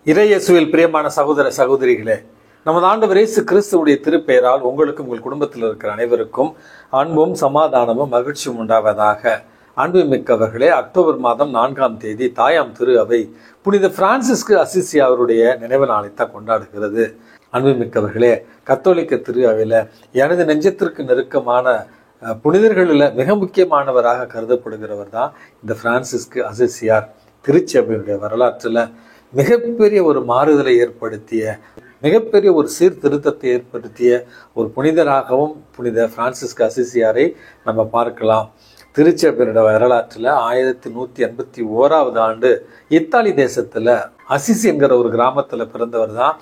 இறையேசுவில் பிரியமான சகோதர சகோதரிகளே, நமது ஆண்டவர் இயேசு கிறிஸ்துவுடைய திருப்பெயரால் உங்களுக்கும் உங்கள் குடும்பத்தில் இருக்கிற அனைவருக்கும் அன்பும் சமாதானமும் மகிழ்ச்சியும் உண்டாவதாக. அன்பு மிக்கவர்களே, அக்டோபர் மாதம் 4ஆம் தேதி தாயாம் திரு அவை புனித பிரான்சிஸ்கு அசிசி அவருடைய நினைவு நாளைத்தான் கொண்டாடுகிறது. அன்பு மிக்கவர்களே, கத்தோலிக்க திரு அவையில எனது நெஞ்சத்திற்கு நெருக்கமான புனிதர்களில் மிக முக்கியமானவராக கருதப்படுகிறவர் தான் இந்த பிரான்சிஸ்கு அசிசியார். திருச்சபையுடைய வரலாற்றில் மிகப்பெரிய ஒரு மாறுதலை ஏற்படுத்திய, மிகப்பெரிய ஒரு சீர்திருத்தத்தை ஏற்படுத்திய ஒரு புனிதராகவும் புனித பிரான்சிஸ்கு அசிசியாரை நம்ம பார்க்கலாம். திருச்சபையோட வரலாற்றில் 1181 ஆண்டு இத்தாலி தேசத்துல அசிசி என்கிற ஒரு கிராமத்துல பிறந்தவர் தான்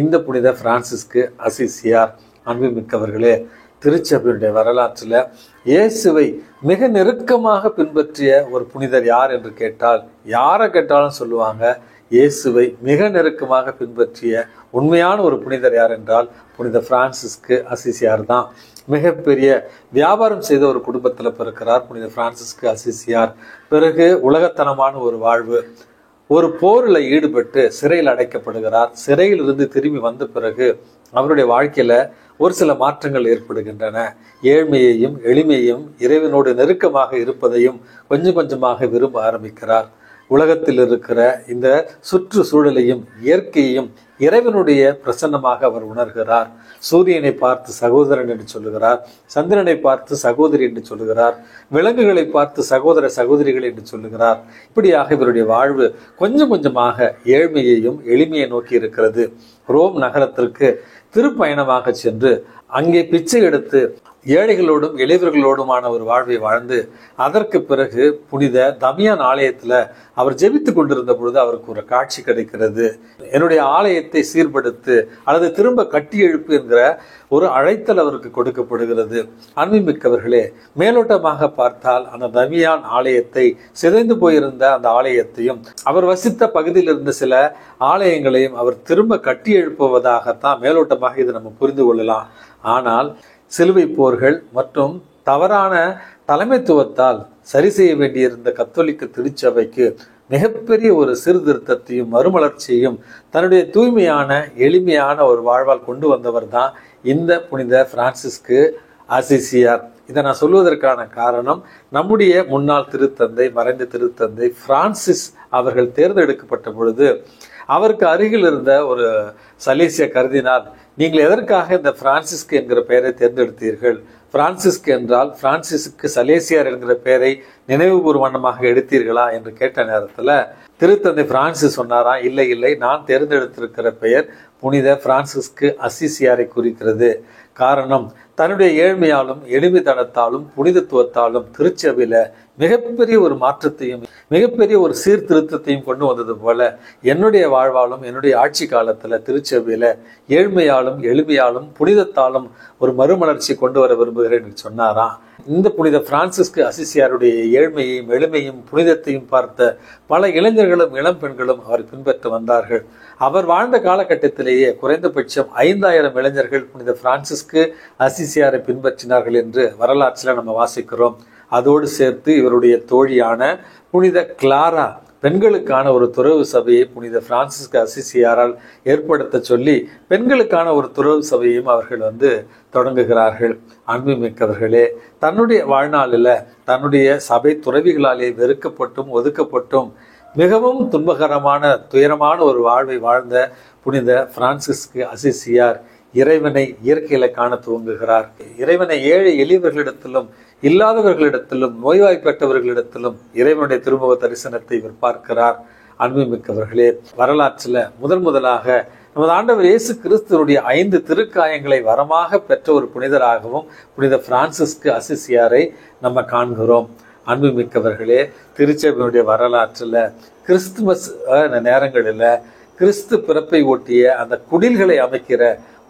இந்த புனித பிரான்சிஸ்கு அசிசியார். அன்பு மிக்கவர்களே, திருச்சபையுடைய வரலாற்றில் இயேசுவை மிக நெருக்கமாக பின்பற்றிய ஒரு புனிதர் யார் என்று கேட்டால், யாரை கேட்டாலும் சொல்லுவாங்க, இயேசுவை மிக நெருக்கமாக பின்பற்றிய உண்மையான ஒரு புனிதர் யார் என்றால் புனித பிரான்சிஸ்கு அசிசியார் தான். மிகப்பெரிய வியாபாரம் செய்த ஒரு குடும்பத்தில் பிறக்கிறார் புனித பிரான்சிஸ்கு அசிசியார். பிறகு உலகத்தனமான ஒரு வாழ்வு, ஒரு போரில் ஈடுபட்டு சிறையில் அடைக்கப்படுகிறார். சிறையில் இருந்து திரும்பி வந்த பிறகு அவருடைய வாழ்க்கையில ஒரு சில மாற்றங்கள் ஏற்படுகின்றன. ஏழ்மையையும் எளிமையையும் இறைவனோடு நெருக்கமாக இருப்பதையும் கொஞ்சம் கொஞ்சமாக விரும்ப ஆரம்பிக்கிறார். உலகத்தில் இருக்கிற இந்த சுற்றுச்சூழலையும் இயற்கையையும் இறைவனுடைய பிரசன்னமாக அவர் உணர்கிறார். சூரியனை பார்த்து சகோதரன் என்று சொல்லுகிறார், சந்திரனை பார்த்து சகோதரி என்று சொல்லுகிறார், விலங்குகளை பார்த்து சகோதர சகோதரிகள் என்று சொல்லுகிறார். இப்படியாக இவருடைய வாழ்வு கொஞ்சம் கொஞ்சமாக ஏழ்மையையும் எளிமையை நோக்கி இருக்கிறது. ரோம் நகரத்திற்கு திருப்பயணமாக சென்று அங்கே பிச்சை எடுத்து ஏழைகளோடும் எளியவர்களோடுமான ஒரு வாழ்வை வாழ்ந்து அதற்கு பிறகு புனித தமியான் ஆலயத்துல அவர் ஜெபித்துக் கொண்டிருந்த பொழுது அவருக்கு ஒரு காட்சி கிடைக்கிறது. என்னுடைய ஆலயத்தை சீர்படுத்து அல்லது திரும்ப கட்டி எழுப்பு என்கிற ஒரு அழைத்தல் அவருக்கு கொடுக்கப்படுகிறது. அன்புமிக்கவர்களே, மேலோட்டமாக பார்த்தால் அந்த தமியான் ஆலயத்தை, சிதைந்து போயிருந்த அந்த ஆலயத்தையும் அவர் வசித்த பகுதியில் இருந்த சில ஆலயங்களையும் அவர் திரும்ப கட்டி எழுப்புவதாகத்தான் மேலோட்டமாக இதை நம்ம புரிந்து கொள்ளலாம். ஆனால் சிலுவை போர்கள் மற்றும் தவறான தலைமைத்துவத்தால் சரி செய்ய வேண்டியிருந்த கத்தோலிக்க திருச்சபைக்கு மிகப்பெரிய ஒரு சீர்திருத்தத்தையும் மறுமலர்ச்சியையும் தன்னுடைய தூய்மையான எளிமையான ஒரு வாழ்வால் கொண்டு வந்தவர் தான் இந்த புனித பிரான்சிஸ்கு அசிசியார். இதை நான் சொல்வதற்கான காரணம், நம்முடைய முன்னாள் திருத்தந்தை, மறைந்த திருத்தந்தை பிரான்சிஸ் அவர்கள் தேர்ந்தெடுக்கப்பட்ட பொழுது அவருக்கு அருகில் இருந்த ஒரு சலேசிய கருதினால், நீங்கள் எதற்காக இந்த பிரான்சிஸ்கு என்கிற பெயரை தேர்ந்தெடுத்தீர்கள்? பிரான்சிஸ்கு என்றால் பிரான்சிஸ்கு சலேசியார் என்கிற பெயரை நினைவுபூர்வமாக எடுத்தீர்களா என்று கேட்ட நேரத்தில் திருத்தந்தை பிரான்சிஸ் சொன்னாராம், இல்லை இல்லை, நான் தேர்ந்தெடுத்திருக்கிற பெயர் புனித பிரான்சிஸ்கு அசிசியாரை குறிக்கிறது. காரணம், தன்னுடைய ஏழ்மையாலும் எளிமைத்தனத்தாலும் புனிதத்துவத்தாலும் திருச்சபையில மிகப்பெரிய ஒரு மாற்றத்தையும் மிகப்பெரிய ஒரு சீர்திருத்தத்தையும் கொண்டு வந்தது போல என்னுடைய வாழ்வாலும் என்னுடைய ஆட்சி காலத்துல திருச்சபையில ஏழ்மையாலும் எளிமையாலும் புனிதத்தாலும் ஒரு மறுமலர்ச்சி கொண்டு வர விரும்புகிறேன் என்று சொன்னாராம். இந்த புனித பிரான்சிஸ்கு அசிசியாருடைய ஏழ்மையையும் எளிமையும் புனிதத்தையும் பார்த்த பல இளைஞர்களும் இளம் பெண்களும் அவர் பின்பற்ற வந்தார்கள். அவர் வாழ்ந்த காலகட்டத்திலேயே குறைந்தபட்சம் 5000 இளைஞர்கள் புனித பிரான்சிஸ்கு அசிசியாரை பின்பற்றினார்கள் என்று வரலாற்றில் நம்ம வாசிக்கிறோம். அதோடு சேர்த்து இவருடைய தோழியான புனித கிளாரா பெண்களுக்கான ஒரு துறவு சபையை புனித பிரான்சிஸ்கு அசிசியாரால் ஏற்படுத்த சொல்லி பெண்களுக்கான ஒரு துறவு சபையையும் அவர்கள் தொடங்குகிறார்கள். அன்புமிக்கவர்களே, தன்னுடைய வாழ்நாளில் தன்னுடைய சபை துறவிகளாலே வெறுக்கப்பட்டும் ஒதுக்கப்பட்டும் மிகவும் துன்பகரமான துயரமான ஒரு வாழ்வை வாழ்ந்த புனித பிரான்சிஸ்கு அசிசியார் இறைவனை இயற்கையில காண துவங்குகிறார். இறைவனை ஏழை எளியவர்களிடத்திலும் இல்லாதவர்களிடத்திலும் நோய்வாய்ப்பட்டவர்களிடத்திலும் இறைவனுடைய திருமுக தரிசனத்தை இவர் பார்க்கிறார். அன்புமிக்கவர்களே, வரலாற்றில் முதலாக நமது ஆண்டவர் இயேசு கிறிஸ்துவனுடைய 5 திருக்காயங்களை வரமாக பெற்ற ஒரு புனிதராகவும் புனித பிரான்சிஸ்கு அசிசியாரை நம்ம காண்கிறோம். அன்புமிக்கவர்களே, திருச்சபையினுடைய வரலாற்றில் கிறிஸ்துமஸ் நேரங்களில் கிறிஸ்து பிறப்பை ஒட்டிய அந்த குடில்களை அமைக்கிற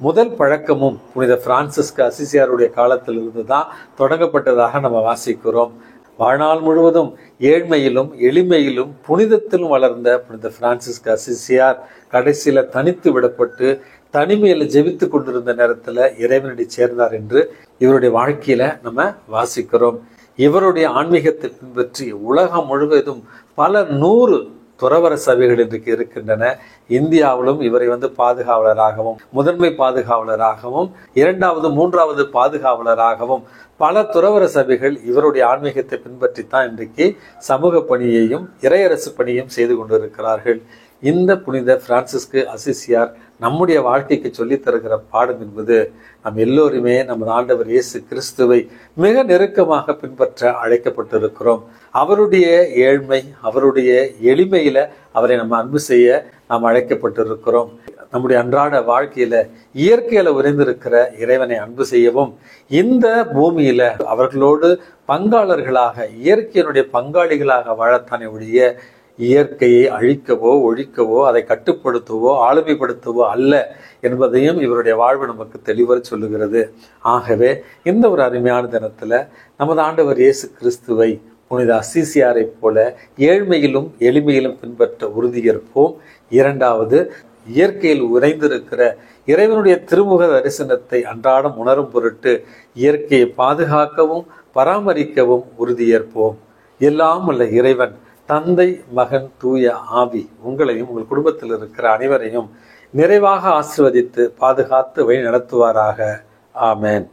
முதல் பழக்கமும் புனித பிரான்சிஸ்கு அசிசியாருடைய காலத்தில் இருந்து தான் தொடங்கப்பட்டதாக நம்ம வாசிக்கிறோம். வாழ்நாள் முழுவதும் ஏழ்மையிலும் எளிமையிலும் புனிதத்திலும் வளர்ந்த புனித பிரான்சிஸ்கு அசிசியார் கடைசியில தனித்து விடப்பட்டு தனிமையில ஜெபித்து கொண்டிருந்த நேரத்துல இறைவனடி சேர்ந்தார் என்று இவருடைய வாழ்க்கையில நம்ம வாசிக்கிறோம். இவருடைய ஆன்மீகத்தை பின்பற்றி உலகம் முழுவதும் பல 100 துறவற சபைகள் இன்றைக்கு இருக்கின்றன. இந்தியாவிலும் இவரை பாதுகாவலராகவும், முதன்மை பாதுகாவலராகவும், இரண்டாவது மூன்றாவது பாதுகாவலராகவும் பல துறவற சபைகள் இவருடைய ஆன்மீகத்தை பின்பற்றித்தான் இன்றைக்கு சமூக பணியையும் இறையரசு பணியையும் செய்து கொண்டிருக்கிறார்கள். இந்த புனித பிரான்சிஸ்கு அசிசியார் நம்முடைய வாழ்க்கைக்கு சொல்லித் தருகிற பாடம் என்பது, நம் எல்லோருமே நமது ஆண்டவர் இயேசு கிறிஸ்துவை மிக நெருக்கமாக பின்பற்ற அழைக்கப்பட்டிருக்கிறோம். அவருடைய ஏழ்மை, அவருடைய எளிமையில அவரை நம்ம அன்பு செய்ய நாம் அழைக்கப்பட்டிருக்கிறோம். நம்முடைய அன்றாட வாழ்க்கையில இயற்கையில உறைந்திருக்கிற இறைவனை அன்பு செய்யவும், இந்த பூமியில அவர்களோடு பங்காளர்களாக, இயற்கையினுடைய பங்காளிகளாக வாழத்தானே ஒழிய இயற்கையை அழிக்கவோ ஒழிக்கவோ அதை கட்டுப்படுத்தவோ ஆளுமைப்படுத்தவோ அல்ல என்பதையும் இவருடைய வாழ்வு நமக்கு தெளிவாக சொல்லுகிறது. ஆகவே இந்த ஒரு அருமையான தினத்துல நமது ஆண்டவர் இயேசு கிறிஸ்துவை புனித அசிசியாரை போல ஏழ்மையிலும் எளிமையிலும் பின்பற்ற உறுதியேற்போம். இரண்டாவது, இயற்கையில் உறைந்திருக்கிற இறைவனுடைய திருமுக தரிசனத்தை அன்றாடம் உணரும் பொருட்டு இயற்கையை பாதுகாக்கவும் பராமரிக்கவும் உறுதியேற்போம். எல்லாம் உள்ள இறைவன் தந்தை, மகன், தூய ஆவி உங்களையும் உங்கள் குடும்பத்தில் இருக்கிற அனைவரையும் நிறைவாக ஆசீர்வதித்து பாதுகாத்து வழி நடத்துவாராக. ஆமென்.